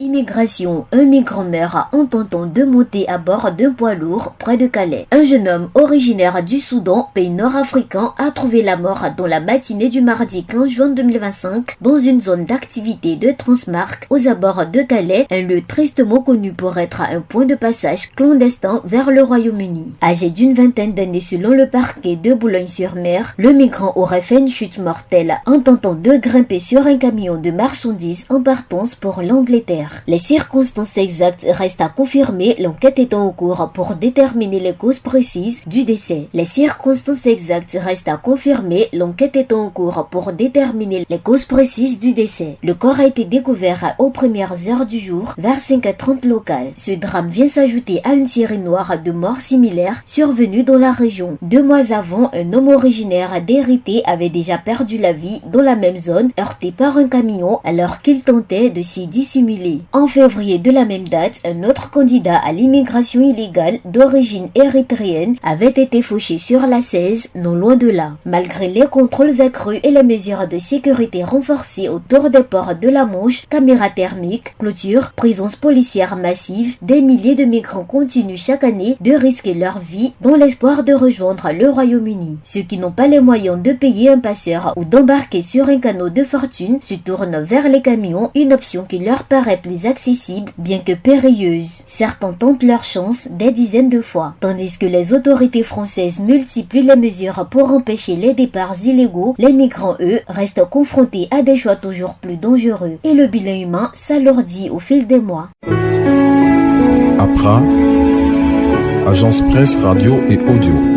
Immigration, un migrant meurt en tentant de monter à bord d'un poids lourd près de Calais. Un jeune homme originaire du Soudan, pays nord-africain, a trouvé la mort dans la matinée du mardi 15 juin 2025 dans une zone d'activité de Transmarc aux abords de Calais, un lieu tristement connu pour être un point de passage clandestin vers le Royaume-Uni. Âgé d'une vingtaine d'années selon le parquet de Boulogne-sur-Mer, le migrant aurait fait une chute mortelle en tentant de grimper sur un camion de marchandises en partance pour l'Angleterre. Les circonstances exactes restent à confirmer, l'enquête étant en cours pour déterminer les causes précises du décès. Le corps a été découvert aux premières heures du jour, vers 5h30 locales. Ce drame vient s'ajouter à une série noire de morts similaires survenues dans la région. 2 mois avant, un homme originaire d'Hérété avait déjà perdu la vie dans la même zone, heurté par un camion alors qu'il tentait de s'y dissimuler. En février de la même date, un autre candidat à l'immigration illégale d'origine érythréenne avait été fauché sur la 16, non loin de là. Malgré les contrôles accrus et les mesures de sécurité renforcées autour des ports de la Manche, caméras thermiques, clôtures, présence policière massive, des milliers de migrants continuent chaque année de risquer leur vie dans l'espoir de rejoindre le Royaume-Uni. Ceux qui n'ont pas les moyens de payer un passeur ou d'embarquer sur un canot de fortune se tournent vers les camions, une option qui leur paraît plus accessible, bien que périlleuse. Certains tentent leur chance des dizaines de fois, tandis que les autorités françaises multiplient les mesures pour empêcher les départs illégaux. Les migrants, eux, restent confrontés à des choix toujours plus dangereux et le bilan humain s'alourdit au fil des mois. APRA, Agence Presse Radio et Audio.